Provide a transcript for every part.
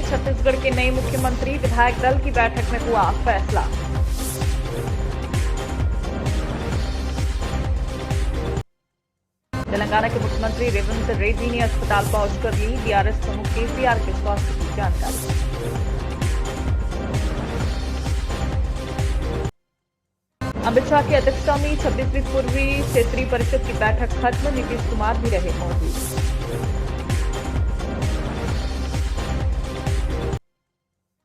छत्तीसगढ़ के नए मुख्यमंत्री। विधायक दल की बैठक में हुआ फैसला। तेलंगाना के मुख्यमंत्री रेवंत रेड्डी ने अस्पताल पहुंचकर ली डीआरएस प्रमुख केसीआर के स्वास्थ्य की जानकारी। अमित शाह की अध्यक्षता में 26वीं पूर्वी क्षेत्रीय परिषद की बैठक खत्म। नीतीश कुमार भी रहे मौजूद।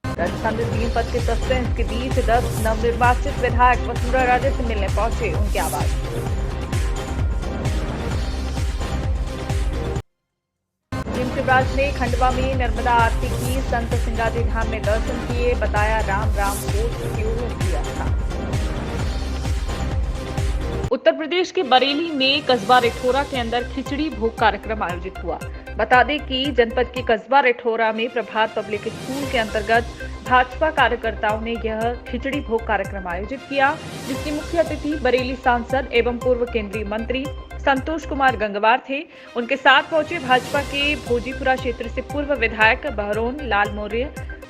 राजस्थान में 3 पद के सस्पेंस के बीच 10 नवनिर्वाचित विधायक वसुंधरा राजे से मिलने पहुंचे उनके आवास। शिवराज ने खंडवा में नर्मदा आरती की। संत सिंगाजी धाम में दर्शन किए। बताया राम राम कोट क्यों किया था। उत्तर प्रदेश के बरेली में कस्बा रिठौरा के अंदर खिचड़ी भोग कार्यक्रम आयोजित हुआ। बता दें कि जनपद के कस्बा रिठौरा में प्रभात पब्लिक स्कूल के अंतर्गत भाजपा कार्यकर्ताओं ने यह खिचड़ी भोग कार्यक्रम आयोजित किया, जिसके मुख्य अतिथि बरेली सांसद एवं पूर्व केंद्रीय मंत्री संतोष कुमार गंगवार थे। उनके साथ पहुंचे भाजपा के भोजीपुरा क्षेत्र से पूर्व विधायक बहरोन लाल मौर्य,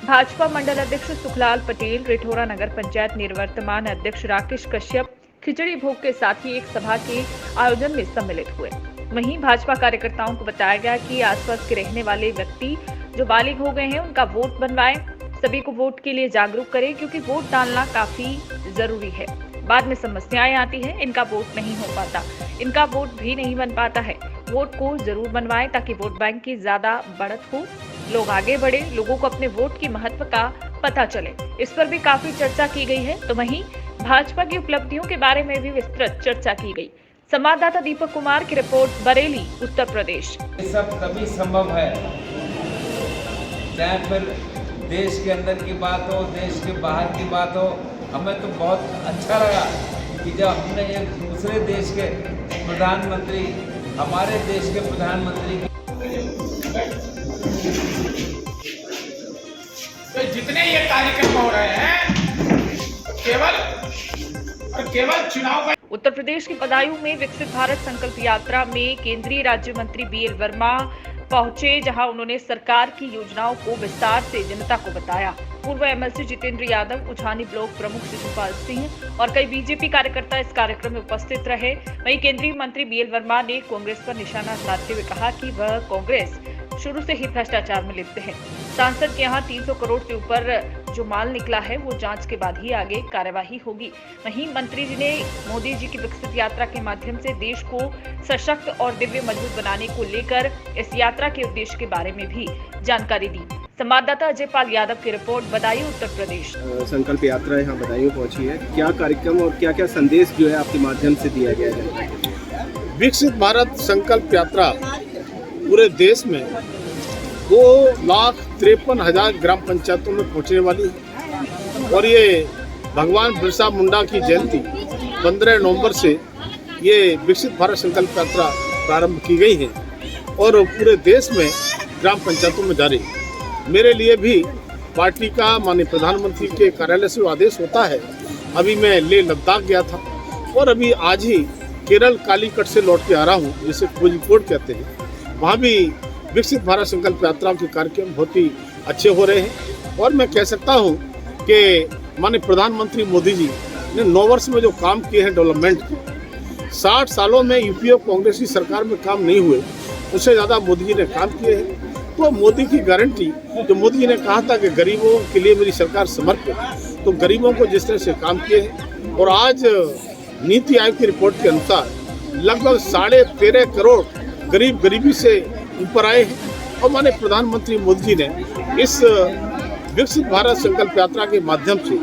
भाजपा मंडल अध्यक्ष सुखलाल पटेल, रिठौरा नगर पंचायत निवर्तमान अध्यक्ष राकेश कश्यप खिचड़ी भोग के साथ ही एक सभा के आयोजन में सम्मिलित हुए। वहीं भाजपा कार्यकर्ताओं को बताया गया कि आसपास के रहने वाले व्यक्ति जो बालिग हो गए हैं उनका वोट बनवाएं, सभी को वोट के लिए जागरूक करें, क्योंकि वोट डालना काफी जरूरी है। बाद में समस्याएं आती हैं, इनका वोट नहीं हो पाता, इनका वोट भी नहीं बन पाता है। वोट को जरूर बनवाएं ताकि वोट बैंक की ज्यादा बढ़त हो, लोग आगे बढ़े, लोगों को अपने वोट की महत्व का पता चले। इस पर भी काफी चर्चा की गई है। तो वहीं भाजपा की उपलब्धियों के बारे में भी विस्तृत चर्चा की गई। संवाददाता दीपक कुमार की रिपोर्ट, बरेली, उत्तर प्रदेश। ये सब तभी संभव है चाहे फिर देश के अंदर की बात हो, देश के बाहर की बात हो। हमें तो बहुत अच्छा लगा कि जब हमने एक दूसरे देश के प्रधानमंत्री, हमारे देश के प्रधानमंत्री तो जितने ये कार्यक्रम हो रहे हैं केवल चुनाव का। उत्तर प्रदेश के बदायूं में विकसित भारत संकल्प यात्रा में केंद्रीय राज्य मंत्री बीएल वर्मा पहुंचे, जहां उन्होंने सरकार की योजनाओं को विस्तार से जनता को बताया। पूर्व एमएलसी जितेंद्र यादव, उछानी ब्लॉक प्रमुख शिशुपाल सिंह और कई बीजेपी कार्यकर्ता इस कार्यक्रम में उपस्थित रहे। वहीं केंद्रीय मंत्री बीएल वर्मा ने कांग्रेस पर निशाना साधते हुए कहा कि वह कांग्रेस शुरू से ही भ्रष्टाचार में लिप्त है। सांसद के यहाँ 300 करोड़ से ऊपर जो माल निकला है वो जांच के बाद ही आगे कार्यवाही होगी। वहीं मंत्री जी ने मोदी जी की विकसित यात्रा के माध्यम से देश को सशक्त और दिव्य मजबूत बनाने को लेकर इस यात्रा के उद्देश्य के बारे में भी जानकारी दी। संवाददाता अजय पाल यादव की रिपोर्ट, बदायूं, उत्तर प्रदेश। संकल्प यात्रा यहाँ बदायूं पहुंची है। क्या कार्यक्रम और क्या क्या संदेश जो है आपके माध्यम से दिया गया है? विकसित भारत संकल्प यात्रा पूरे देश में 2,53,000 ग्राम पंचायतों में पहुंचने वाली है और ये भगवान बिरसा मुंडा की जयंती 15 नवंबर से ये विकसित भारत संकल्प यात्रा प्रारंभ की गई है और पूरे देश में ग्राम पंचायतों में जारी। मेरे लिए भी पार्टी का माननीय प्रधानमंत्री के कार्यालय से आदेश होता है। अभी मैं लेह लद्दाख गया था और अभी आज ही केरल कालीकट से लौट के आ रहा हूँ, जिसे कोझिकोड कहते हैं। वहाँ भी विकसित भारत संकल्प यात्रा के कार्यक्रम बहुत ही अच्छे हो रहे हैं और मैं कह सकता हूँ कि माननीय प्रधानमंत्री मोदी जी ने 9 वर्ष में जो काम किए हैं डेवलपमेंट के, 60 सालों में यूपीए कांग्रेस की सरकार में काम नहीं हुए, उससे ज़्यादा मोदी जी ने काम किए हैं। तो मोदी की गारंटी, जो मोदी जी ने कहा था कि गरीबों के लिए मेरी सरकार समर्पित, तो गरीबों को जिस तरह से काम किए हैं और आज नीति आयोग की रिपोर्ट के अनुसार लगभग 13.5 करोड़ गरीब गरीबी से ऊपर आए हैं और माननीय प्रधानमंत्री मोदी जी ने इस विकसित भारत संकल्प यात्रा के माध्यम से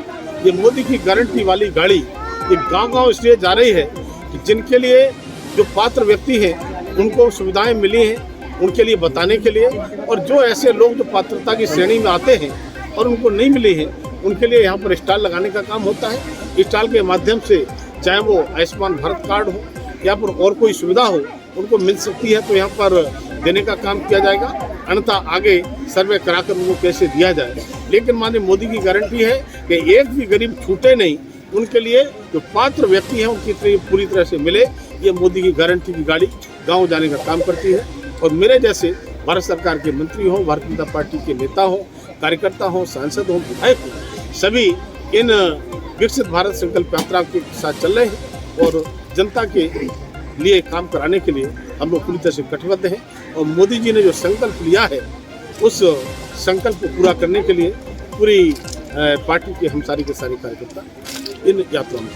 ये मोदी की गारंटी वाली गाड़ी ये गांव-गांव इसलिए जा रही है कि जिनके लिए जो पात्र व्यक्ति हैं उनको सुविधाएं मिली हैं, उनके लिए बताने के लिए, और जो ऐसे लोग जो पात्रता की श्रेणी में आते हैं और उनको नहीं मिली है उनके लिए यहाँ पर स्टॉल लगाने का काम होता है। स्टॉल के माध्यम से चाहे वो आयुष्मान भारत कार्ड हो या फिर और कोई सुविधा हो उनको मिल सकती है, तो यहाँ पर देने का काम किया जाएगा। अन्यथा आगे सर्वे कराकर उनको कैसे दिया जाए। लेकिन माननीय मोदी की गारंटी है कि एक भी गरीब छूटे नहीं, उनके लिए जो पात्र व्यक्ति हैं उनकी पूरी तरह से मिले। ये मोदी की गारंटी की गाड़ी गांव जाने का काम करती है और मेरे जैसे भारत सरकार के मंत्री हों, भारतीय जनता पार्टी के नेता हों कार्यकर्ता हों, सांसद हों, विधायक हों, सभी इन विकसित भारत संकल्प यात्रा के साथ चल रहे हैं और जनता के लिए काम कराने के लिए हम लोग पूरी तरह से कटिबद्ध हैं। और मोदी जी ने जो संकल्प लिया है उस संकल्प को पूरा करने के लिए पूरी पार्टी के हम सारे के सारे कार्यकर्ता इन यात्राओं में